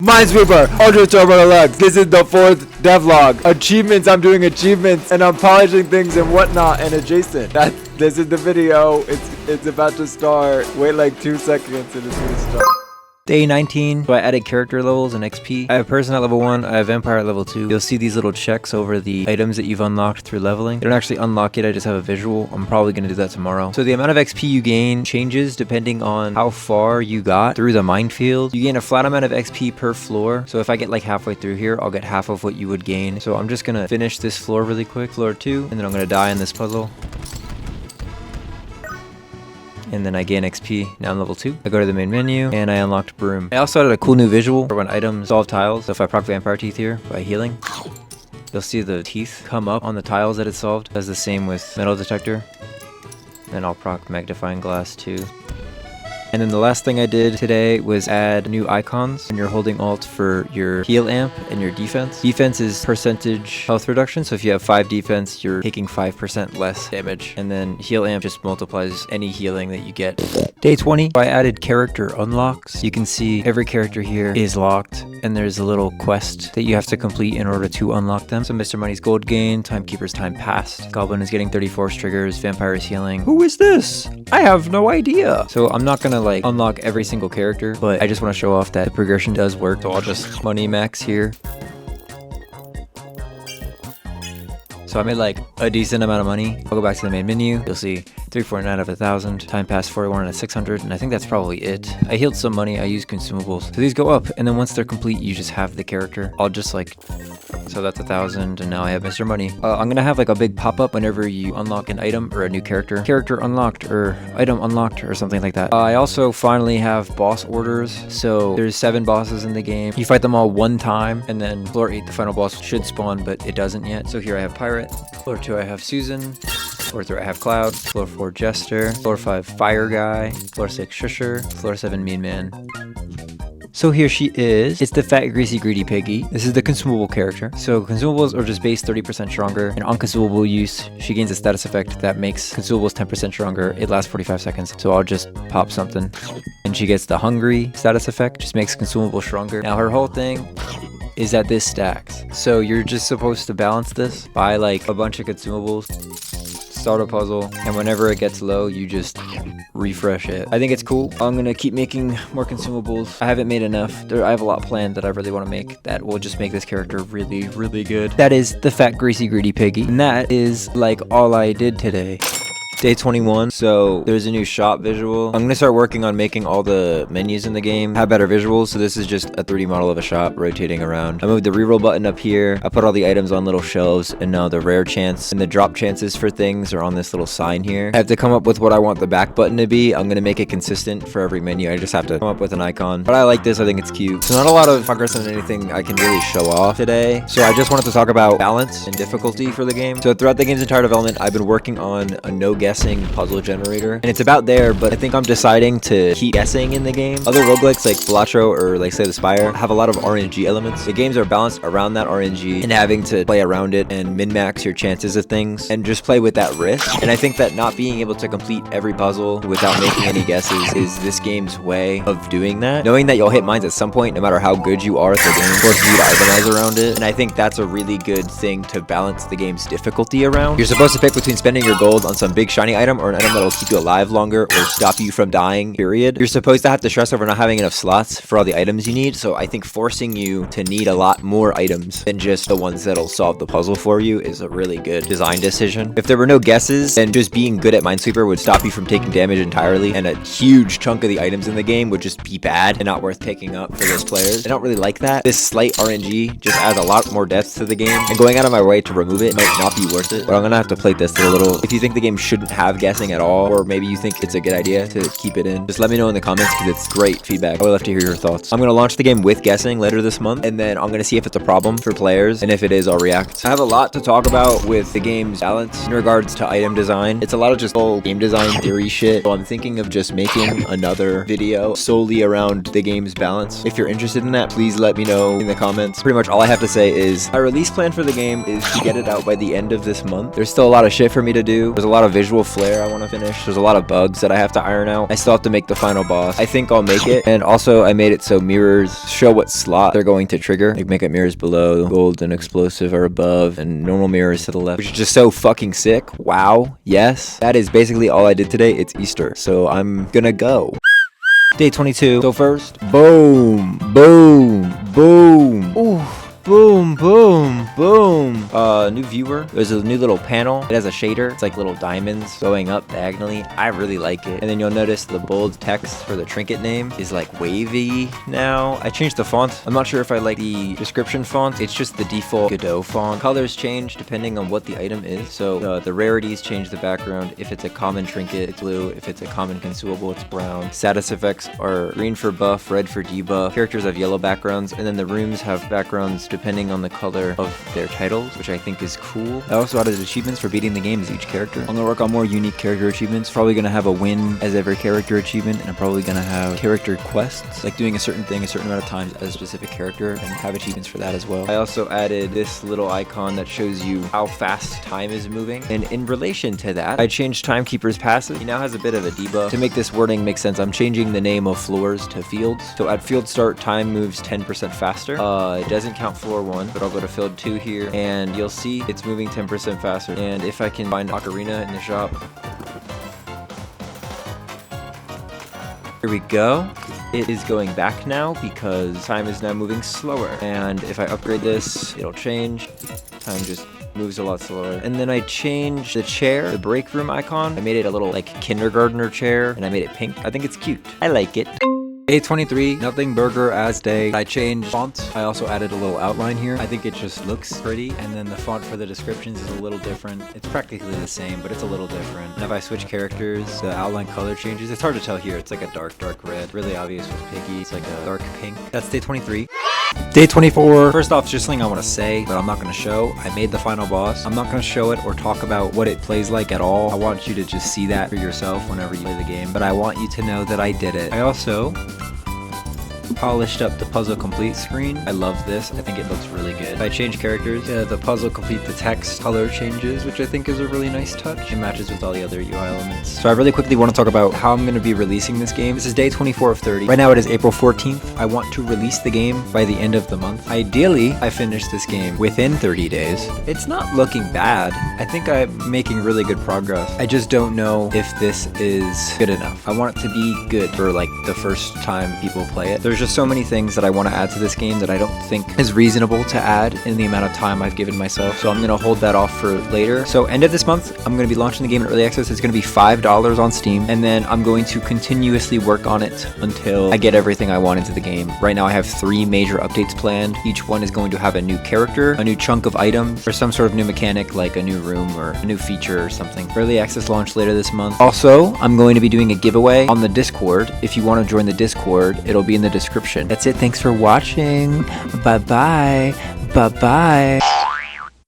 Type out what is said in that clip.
Minesweeper, Ultra Turbo Deluxe. This is the 4th devlog. Achievements, I'm doing achievements and I'm polishing things and whatnot and adjacent. This is the video. It's about to start. Wait like 2 seconds and it's gonna start. Day 19, so I added character levels and XP. I have person at level 1, I have vampire at level 2. You'll see these little checks over the items that you've unlocked through leveling. They don't actually unlock it, I just have a visual. I'm probably going to do that tomorrow. So the amount of XP you gain changes depending on how far you got through the minefield. You gain a flat amount of XP per floor. So if I get like halfway through here, I'll get half of what you would gain. So I'm just going to finish this floor really quick, floor 2, and then I'm going to die in this puzzle. And then I gain XP. Now I'm level 2. I go to the main menu, and I unlocked Broom. I also added a cool new visual for when items solve tiles. So if I proc Vampire Teeth here by healing, you'll see the teeth come up on the tiles that it's solved. Does the same with Metal Detector. Then I'll proc Magnifying Glass too. And then the last thing I did today was add new icons, and you're holding Alt for your heal amp and your defense. Defense is percentage health reduction, so if you have 5 defense, you're taking 5% less damage. And then heal amp just multiplies any healing that you get. Day 20, I added character unlocks. You can see every character here is locked, and there's a little quest that you have to complete in order to unlock them. So Mr. Money's gold gain, Timekeeper's time passed, Goblin is getting 30 force triggers, Vampire is healing. Who is this? I have no idea. So I'm not gonna like unlock every single character, but I just want to show off that the progression does work. So I'll just money max here. So I made like a decent amount of money. I'll go back to the main menu. You'll see 349 out of 1,000. Time passed 41 out of 600. And I think that's probably it. I healed some money. I used consumables. So these go up. And then once they're complete, you just have the character. I'll just like... So that's 1,000. And now I have Mr. Money. I'm going to have like a big pop-up whenever you unlock an item or a new character. Character unlocked or item unlocked or something like that. I also finally have boss orders. So there's 7 bosses in the game. You fight them all one time. And then floor 8, the final boss should spawn, but it doesn't yet. So here I have Pirate. Floor 2 I have Susan. Floor 3 I have Cloud. Floor 4 Jester. Floor 5 Fire Guy. Floor 6 Shusher. Floor 7 Mean Man. So here she is. It's the Fat Greasy Greedy Piggy. This is the consumable character. So consumables are just base 30% stronger. And on consumable use, she gains a status effect that makes consumables 10% stronger. It lasts 45 seconds. So I'll just pop something. And she gets the Hungry status effect. Just makes consumables stronger. Now her whole thing is that this stacks. So you're just supposed to balance this by like a bunch of consumables, start a puzzle, and whenever it gets low, you just refresh it. I think it's cool. I'm gonna keep making more consumables. I haven't made enough. I have a lot planned that I really want to make that will just make this character really, really good. That is the Fat Greasy Greedy Piggy. And that is like all I did today. Day 21, so there's a new shop visual. I'm gonna start working on making all the menus in the game have better visuals. So this is just a 3D model of a shop rotating around. I moved the reroll button up here. I put all the items on little shelves, and now the rare chance and the drop chances for things are on this little sign here. I have to come up with what I want the back button to be. I'm gonna make it consistent for every menu. I just have to come up with an icon. But I like this, I think it's cute. So not a lot of progress on anything I can really show off today. So I just wanted to talk about balance and difficulty for the game. So throughout the game's entire development, I've been working on a no guessing puzzle generator, and it's about there, but I think I'm deciding to keep guessing in the game. Other roguelikes like Balatro or like say the Spire have a lot of RNG elements. The games are balanced around that RNG and having to play around it and min-max your chances of things and just play with that risk. And I think that not being able to complete every puzzle without making any guesses is this game's way of doing that. Knowing that you'll hit mines at some point, no matter how good you are at the game, forces you to itemize around it. And I think that's a really good thing to balance the game's difficulty around. You're supposed to pick between spending your gold on some big shiny item or an item that'll keep you alive longer or stop you from dying, period. You're supposed to have to stress over not having enough slots for all the items you need, so I think forcing you to need a lot more items than just the ones that'll solve the puzzle for you is a really good design decision. If there were no guesses, then just being good at Minesweeper would stop you from taking damage entirely, and a huge chunk of the items in the game would just be bad and not worth picking up for those players. I don't really like that. This slight RNG just adds a lot more depth to the game, and going out of my way to remove it might not be worth it, but I'm gonna have to play test it a little. If you think the game shouldn't have guessing at all, or maybe you think it's a good idea to keep it in, just let me know in the comments because it's great feedback. I would love to hear your thoughts. I'm going to launch the game with guessing later this month, and then I'm going to see if it's a problem for players, and if it is, I'll react. I have a lot to talk about with the game's balance in regards to item design. It's a lot of just whole game design theory shit, so I'm thinking of just making another video solely around the game's balance. If you're interested in that, please let me know in the comments. Pretty much all I have to say is my release plan for the game is to get it out by the end of this month. There's still a lot of shit for me to do. There's a lot of visual little flare I want to finish. There's a lot of bugs that I have to iron out. I still have to make the final boss. I think I'll make it. And also I made it so mirrors show what slot they're going to trigger. Like make it mirrors below, gold and explosive are above, and normal mirrors to the left, which is just so fucking sick. Wow. Yes. That is basically all I did today. It's Easter, so I'm gonna go. Day 22. So first, boom, boom, boom. Ooh. Boom, boom, boom. New viewer. There's a new little panel. It has a shader. It's like little diamonds going up diagonally. I really like it. And then you'll notice the bold text for the trinket name is like wavy now. I changed the font. I'm not sure if I like the description font. It's just the default Kondo font. Colors change depending on what the item is. So the rarities change the background. If it's a common trinket, it's blue. If it's a common consumable, it's brown. Status effects are green for buff, red for debuff. Characters have yellow backgrounds, and then the rooms have backgrounds depending on the color of their titles, which I think is cool. I also added achievements for beating the game as each character. I'm gonna work on more unique character achievements. Probably gonna have a win as every character achievement, and I'm probably gonna have character quests, like doing a certain thing a certain amount of times as a specific character, and have achievements for that as well. I also added this little icon that shows you how fast time is moving, and in relation to that, I changed Timekeeper's passive. He now has a bit of a debuff. To make this wording make sense, I'm changing the name of floors to fields. So at field start, time moves 10% faster. It doesn't count floor 1, but I'll go to field 2 here, and you'll see it's moving 10% faster. And if I can find Ocarina in the shop, here we go. It is going back now because time is now moving slower. And if I upgrade this, it'll change. Time just moves a lot slower. And then I changed the chair, the break room icon. I made it a little like kindergartner chair, and I made it pink. I think it's cute. I like it. Day 23, nothing burger as day. I changed fonts. I also added a little outline here. I think it just looks pretty. And then the font for the descriptions is a little different. It's practically the same, but it's a little different. And if I switch characters, the outline color changes. It's hard to tell here. It's like a dark red. Really obvious with Piggy. It's like a dark pink. That's day 23. Day 24. First off, just something I want to say, but I'm not going to show. I made the final boss. I'm not going to show it or talk about what it plays like at all. I want you to just see that for yourself whenever you play the game. But I want you to know that I did it. I also polished up the puzzle complete screen. I love this. I think it looks really good. If I change characters, the puzzle complete, the text color changes, which I think is a really nice touch. It matches with all the other UI elements. So I really quickly want to talk about how I'm going to be releasing this game. This is day 24 of 30. Right now it is April 14th. I want to release the game by the end of the month. Ideally, I finish this game within 30 days. It's not looking bad. I think I'm making really good progress. I just don't know if this is good enough. I want it to be good for like the first time people play it. There's just so many things that I want to add to this game that I don't think is reasonable to add in the amount of time I've given myself. So I'm going to hold that off for later. So end of this month, I'm going to be launching the game in early access. It's going to be $5 on Steam. And then I'm going to continuously work on it until I get everything I want into the game. Right now I have 3 major updates planned. Each one is going to have a new character, a new chunk of items, or some sort of new mechanic like a new room or a new feature or something. Early access launch later this month. Also, I'm going to be doing a giveaway on the Discord. If you want to join the Discord, it'll be in the description. That's it. Thanks for watching. Bye-bye. Bye-bye.